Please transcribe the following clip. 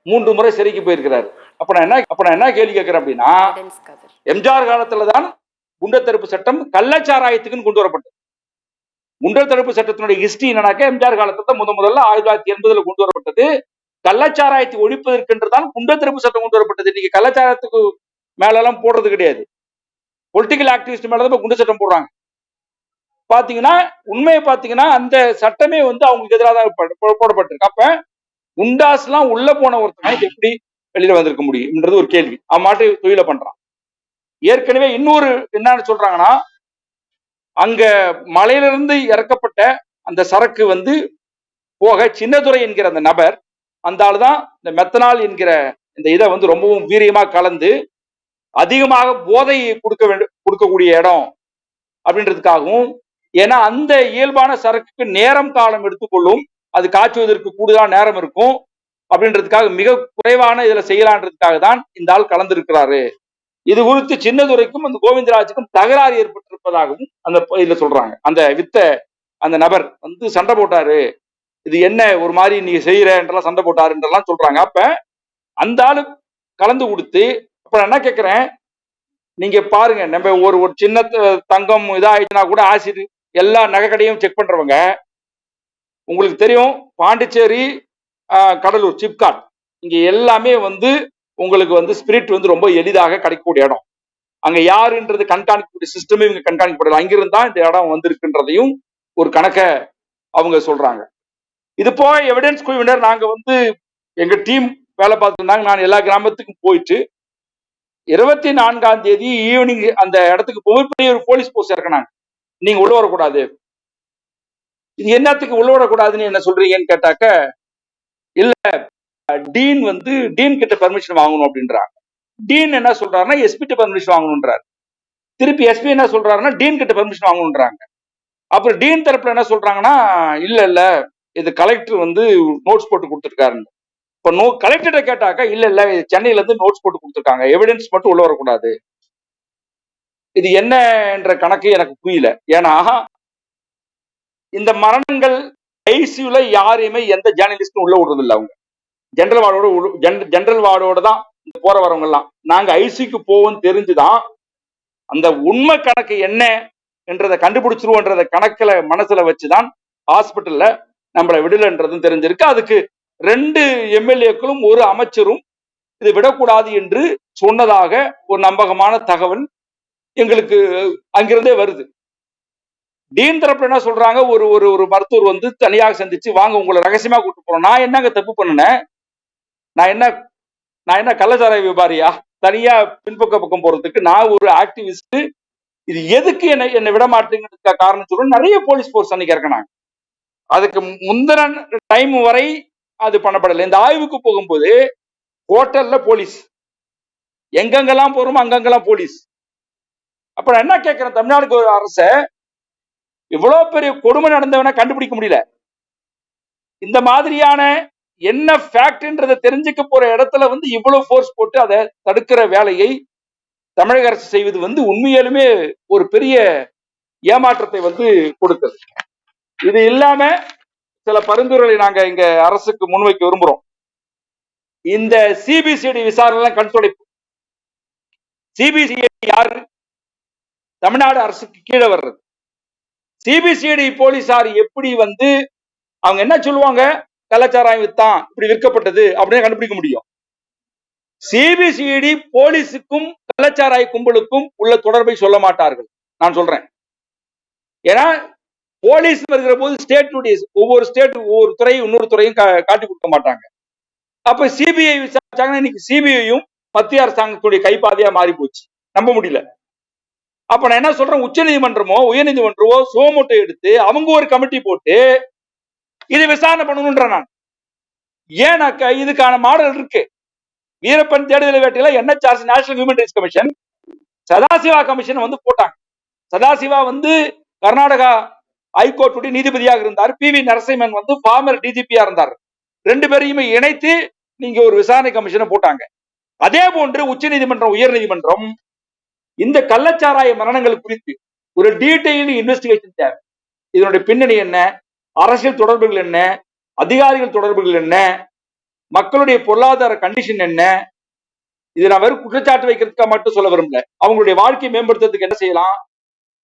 3 முறை சிறைக்கு போயிருக்கிறாரு. அப்ப நான் என்ன கேள்வி கேட்கிறேன் அப்படின்னா, எம்ஜிஆர் காலத்துலதான் குண்டர் தடுப்பு சட்டம் கள்ளச்சாராயத்துக்குன்னு கொண்டு வரப்பட்டது. குண்டர் தடுப்பு சட்டத்தினுடைய ஹிஸ்டரி என்னன்னாக்க, எம்ஜிஆர் காலத்துல முதல்ல 1980 கொண்டு வரப்பட்டது. கள்ளச்சாராயத்தை ஒழிப்பதற்கென்றுதான் குண்டர் தடுப்பு சட்டம் கொண்டு வரப்பட்டது. இன்னைக்கு கள்ளச்சாராயத்துக்கு மேல எல்லாம் போடுறது கிடையாது. பொலிட்டிக்கல் ஆக்டிவிஸ்ட் மேலதான் குண்டர் சட்டம் போடுறாங்க. பாத்தீங்கன்னா உண்மையை பாத்தீங்கன்னா அந்த சட்டமே வந்து அவங்களுக்கு எதிராக தான் போடப்பட்டிருக்கு. அப்ப குண்டாஸ் எல்லாம் உள்ள போன ஒருத்தன் எப்படி வெளியில வந்திருக்க முடியும்ன்றது ஒரு கேள்வி. மாட்டு தொழில பண்றான். ஏற்கனவே இன்னொரு என்னன்னு சொல்றாங்கன்னா, அங்க மலையிலிருந்து இறக்கப்பட்ட அந்த சரக்கு வந்து போக சின்னதுரை என்கிற அந்த நபர், அந்த ஆளுதான் இந்த மெத்தனால் என்கிற இந்த இதை வந்து ரொம்பவும் வீரியமா கலந்து அதிகமாக போதையை கொடுக்கக்கூடிய இடம் அப்படின்றதுக்காகவும், ஏன்னா அந்த இயல்பான சரக்குக்கு நேரம் காலம் எடுத்துக்கொள்ளும், அது காய்ச்சுவதற்கு கூடுதலான நேரம் இருக்கும் அப்படின்றதுக்காக மிக குறைவான இதுல செய்யலான்றதுக்காக தான் இந்த ஆள் கலந்திருக்கிறாரு. இது குறித்து சின்னதுரைக்கும் அந்த கோவிந்தராஜுக்கும் தகராறு ஏற்பட்டிருப்பதாகவும் அந்த இதுல சொல்றாங்க. அந்த வித்த அந்த நபர் வந்து சண்டை போட்டாரு, இது என்ன ஒரு மாதிரி நீ செய்யறன்றலாம் சண்டை போட்டாருன்றலாம் சொல்றாங்க. அப்ப அந்த ஆளு கலந்து கொடுத்து, அப்ப நான் என்ன கேட்கிறேன், நீங்க பாருங்க, நம்ம ஒரு சின்ன தங்கம் இதாயிடுச்சுன்னா கூட ஆசிட் எல்லா நகை கடையும் செக் பண்றவங்க, உங்களுக்கு தெரியும் பாண்டிச்சேரி, கடலூர், சிப்காட், இங்க எல்லாமே வந்து உங்களுக்கு வந்து ஸ்பிரிட் வந்து ரொம்ப எளிதாக கிடைக்கக்கூடிய இடம். அங்க யாருன்றது கண்காணிக்கக்கூடிய சிஸ்டமே இவங்க கண்காணிக்கப்படல. அங்கிருந்தா இந்த இடம் வந்திருக்குன்றதையும் ஒரு கணக்க அவங்க சொல்றாங்க. இது போக எவிடன்ஸ் குழுவினர் நாங்க வந்து எங்க டீம் வேலை பார்த்துருந்தாங்க. நான் எல்லா கிராமத்துக்கும் போயிட்டு 24ஆம் தேதி ஈவினிங் அந்த இடத்துக்கு போய் ஒரு போலீஸ் போஸ்ட் இறக்கினாங்க. நீங்க உள்ள வரக்கூடாது. இது என்னத்துக்கு உள்ள வரக்கூடாதுன்னு என்ன சொல்றீங்கன்னு கேட்டாக்க, இல்ல டீன் வந்து டீன் கிட்ட பெர்மிஷன் வாங்கணும் அப்படின்றாங்க. டீன் என்ன சொல்றாருன்னா எஸ்பி கிட்ட பெர்மிஷன் வாங்கணும்ன்றாரு. திருப்பி எஸ்பி என்ன சொல்றாருன்னா டீன் கிட்ட பெர்மிஷன் வாங்கணும்ன்றாங்க. அப்புறம் டீன் தரப்புல என்ன சொல்றாங்கன்னா, இல்ல இது கலெக்டர் வந்து நோட்ஸ் போட்டு கொடுத்துருக்காருன்னு. இப்ப கலெக்டர்கிட்ட கேட்டாக்கா, இல்ல சென்னையில இருந்து நோட்ஸ் போட்டு கொடுத்துருக்காங்க, எவிடன்ஸ் மட்டும் உள்ள வரக்கூடாது. இது என்ன என்ற கணக்கு எனக்கு புரியல. ஏன்னா இந்த மரணங்கள் ஐசியூல யாரையுமே எந்த ஜேர்னலிஸ்டும் உள்ள விடுறது இல்லை. அவங்க ஜெனரல் வார்டோட தான் போற வரவங்க எல்லாம். நாங்க ஐசிக்கு போவோம் தெரிஞ்சுதான் அந்த உண்மை கணக்கு என்ன என்றதை கண்டுபிடிச்சிருவோன்றத கணக்குல மனசுல வச்சுதான் ஹாஸ்பிட்டல்ல நம்மளை விடலன்றதும் தெரிஞ்சிருக்கு. அதுக்கு 2 எம்எல்ஏக்களும் ஒரு அமைச்சரும் இது விடக்கூடாது என்று சொன்னதாக ஒரு நம்பகமான தகவல் எங்களுக்கு அங்கிருந்தே வருது. டீன் தரப்புல என்ன சொல்றாங்க, ஒரு மருத்துவர் வந்து தனியாக சந்திச்சு, வாங்க உங்களை ரகசியமா கூட்டு போறோம். நான் என்னங்க தப்பு பண்ணினேன்? நான் என்ன கள்ளச்சாராய வியாபாரியா? தனியா பக்கம் போறதுக்கு நான் ஒரு ஆக்டிவிஸ்ட். இது எதுக்கு என்ன விட மாட்டேங்கிறதுக்கு காரணம் சொல்றேன். நிறைய போலீஸ் போர்ஸ் அன்னைக்கு இறக்கினாங்க. அதுக்கு முந்தின டைம் வரை அது பண்ணப்படலை. இந்த ஆய்வுக்கு போகும்போது ஹோட்டல்ல போலீஸ், எங்கெங்கெல்லாம் போறோமோ அங்கங்கெல்லாம் போலீஸ். அப்ப நான் என்ன கேட்கிறேன், தமிழ்நாடு அரசு இவ்வளவு பெரிய கொடுமை நடந்தவன கண்டுபிடிக்க முடியல. இந்த மாதிரியான என்ன ஃபேக்ட்ன்றதை தெரிஞ்சுக்க போற இடத்துல வந்து இவ்வளவு ஃபோர்ஸ் போட்டு அதை தடுக்கிற வேலையை தமிழக அரசு செய்வது வந்து உண்மையிலுமே ஒரு பெரிய ஏமாற்றத்தை வந்து கொடுத்தது. இது இல்லாம சில பரிந்துரைகளை நாங்க இங்க அரசுக்கு முன்வைக்க விரும்புறோம். இந்த சிபிசிஐடி விசாரணை கண்துடைப்பு. சிபிசிஐடி யாரு? தமிழ்நாடு அரசுக்கு கீழே வர்றது. சிபிசிஐடி போலீசார் எப்படி வந்து அவங்க என்ன சொல்லுவாங்க, கள்ளச்சாராயம் வித்தான், இப்படி விற்கப்பட்டது அப்படின்னு கண்டுபிடிக்க முடியும். சிபிசிஐடி போலீஸுக்கும் கள்ளச்சாராய கும்பலுக்கும் உள்ள தொடர்பை சொல்ல மாட்டார்கள். நான் சொல்றேன். ஏன்னா போலீஸ் வருகிற போது ஸ்டேட்டுடைய ஒவ்வொரு ஸ்டேட் ஒவ்வொரு துறையும் இன்னொரு துறையும் காட்டி கொடுக்க மாட்டாங்க. அப்ப சிபிஐ விசாரிச்சாங்கன்னா இன்னைக்கு சிபிஐயும் மத்திய அரசாங்கத்துடைய கைப்பாதையா மாறி போச்சு. நம்ப முடியல. அப்ப நான் என்ன சொல்றேன், உச்ச நீதிமன்றமோ உயர்நீதிமன்றமோ சோமோட்டோ எடுத்து அவங்க ஒரு கமிட்டி போட்டு இது விசாரணை பண்ணணும்ன்ற. நான் ஏன்னாக்கா இதுக்கான மாடல் இருக்கு. வீரப்பன் தேடுதல் வேட்டையில NHRC National Human Rights Commission Sadashiva commission வந்து போட்டாங்க. சதாசிவா வந்து கர்நாடகா ஹைகோர்ட்டுடைய நீதிபதியாக இருந்தார். PV நரசிம்மன் வந்து ஃபார்மர் டிஜிபியா இருந்தார். 2 பேரையுமே இணைத்து நீங்க ஒரு விசாரணை கமிஷனை போட்டாங்க. அதே போன்று உச்ச நீதிமன்றம் உயர் நீதிமன்றம் இந்த கள்ளச்சாராய மரணங்கள் குறித்து ஒரு டீடைல் இன்வெஸ்டிகேஷன் தேவை. இதனுடைய பின்னணி என்ன, அரசியல் தொடர்புகள் என்ன, அதிகாரிகள் தொடர்புகள் என்ன, மக்களுடைய பொருளாதார கண்டிஷன் என்ன, இது நான் வெறும் குற்றச்சாட்டு வைக்கிறதுக்காக மட்டும் சொல்ல விரும்பல. அவங்களுடைய வாழ்க்கையை மேம்படுத்துறதுக்கு என்ன செய்யலாம்,